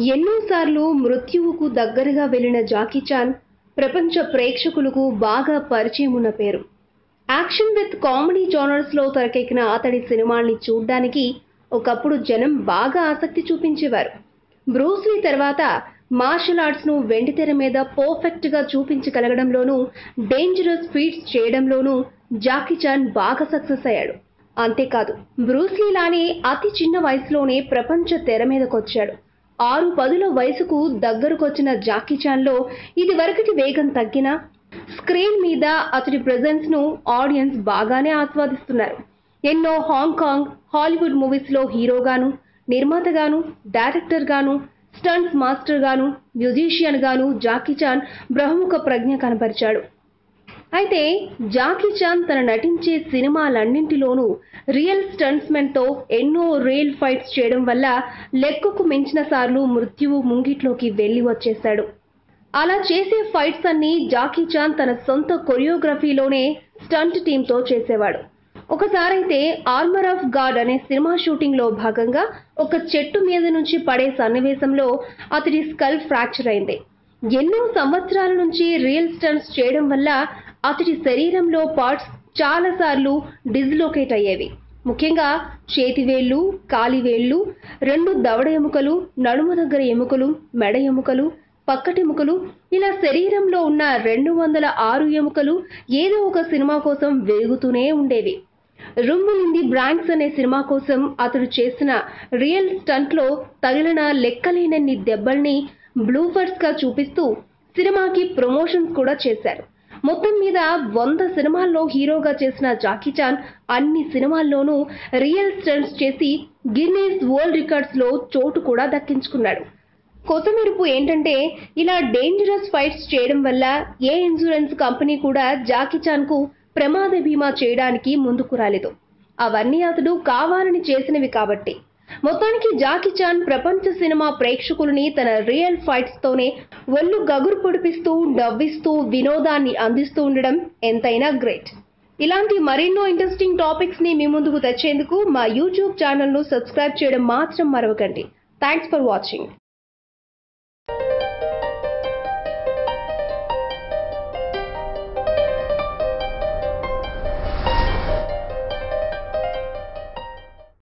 ఎన్నోసార్లు మృత్యువుకు దగ్గరగా వెళ్లిన జాకీ చాన్ ప్రపంచ ప్రేక్షకులకు బాగా పరిచయం ఉన్న పేరు. యాక్షన్ విత్ కామెడీ జోనర్స్లో తెరకెక్కిన అతడి సినిమాల్ని చూడ్డానికి ఒకప్పుడు జనం బాగా ఆసక్తి చూపించేవారు. బ్రూస్ లీ తర్వాత మార్షల్ ఆర్ట్స్ను వెండితెర మీద పర్ఫెక్ట్గా చూపించగలగడంలోనూ, డేంజరస్ ఫీట్స్ చేయడంలోనూ జాకీ చాన్ బాగా సక్సెస్ అయ్యాడు. అంతేకాదు, బ్రూస్ లీ లానే అతి చిన్న వయసులోనే ప్రపంచ తెర మీదకొచ్చాడు. 6-10 వయసుకు దగ్గరకొచ్చిన జాకీ చాన్లో ఇదివరకటి వేగం తగ్గినా స్క్రీన్ మీద అతడి ప్రెజెన్స్ ను ఆడియన్స్ బాగానే ఆస్వాదిస్తున్నారు. ఎన్నో హాంకాంగ్, హాలీవుడ్ మూవీస్లో హీరోగాను, నిర్మాతగాను, డైరెక్టర్ గాను, స్టంట్స్ మాస్టర్ గాను, మ్యూజిషియన్ గాను జాకీ చాన్ బహుముఖ ప్రజ్ఞ కనబరిచాడు. అయితే జాకీ చాన్ తన నటించే సినిమాలన్నింటిలోనూ రియల్ స్టంట్స్మెన్తో ఎన్నో రియల్ ఫైట్స్ చేయడం వల్ల లెక్కకు మించిన సార్లు మృత్యువు ముంగిట్లోకి వెళ్లి వచ్చేశాడు. అలా చేసే ఫైట్స్ అన్ని జాకీ చాన్ తన సొంత కొరియోగ్రఫీలోనే స్టంట్ టీంతో చేసేవాడు. ఒకసారైతే ఆర్మర్ ఆఫ్ గాడ్ అనే సినిమా షూటింగ్ లో భాగంగా ఒక చెట్టు మీద నుంచి పడే సన్నివేశంలో అతడి స్కల్ ఫ్రాక్చర్ అయింది. ఎన్నో సంవత్సరాల నుంచి రియల్ స్టంట్స్ చేయడం వల్ల అతడి శరీరంలో పార్ట్స్ చాలా సార్లు డిస్లోకేట్ అయ్యేవి. ముఖ్యంగా చేతివేళ్లు, కాలివేళ్లు, 2 దవడ ఎముకలు, నడుము దగ్గర ఎముకలు, మెడ ఎముకలు, పక్కటెముకలు, ఇలా శరీరంలో ఉన్న 206 ఎముకలు ఏదో ఒక సినిమా కోసం వేగుతూనే ఉండేవి. రుంబుల్ ఇన్ ది బ్రాంక్స్ అనే సినిమా కోసం అతడు చేసిన రియల్ స్టంట్లో తగిలిన లెక్కలేనన్ని దెబ్బల్ని బ్లూపర్స్ గా చూపిస్తూ సినిమాకి ప్రమోషన్స్ కూడా చేశారు. మొత్తం మీద 100 సినిమాల్లో హీరోగా చేసిన జాకీ చాన్ అన్ని సినిమాల్లోనూ రియల్ స్టంట్స్ చేసి గిన్నీస్ వరల్డ్ రికార్డ్స్ లో చోటు కూడా దక్కించుకున్నాడు. కొసమెరుపు ఏంటంటే, ఇలా డేంజరస్ ఫైట్స్ చేయడం వల్ల ఏ ఇన్సూరెన్స్ కంపెనీ కూడా జాకీ చాన్ కు ప్రమాద బీమా చేయడానికి ముందుకు రాలేదు. అవన్నీ అతడు కావాలని చేసినవి కాబట్టి. మొత్తానికి జాకీ చాన్ ప్రపంచ సినిమా ప్రేక్షకులని తన రియల్ ఫైట్స్ తోనే ఒళ్ళు గగురు పొడిపిస్తూ, నవ్విస్తూ, వినోదాన్ని అందిస్తూ ఉండడం ఎంతైనా గ్రేట్. ఇలాంటి మరెన్నో ఇంట్రెస్టింగ్ టాపిక్స్ ని మీ ముందుకు తెచ్చేందుకు మా యూట్యూబ్ ఛానల్ ను సబ్స్క్రైబ్ చేయడం మాత్రం మరవకండి. Thanks for watching.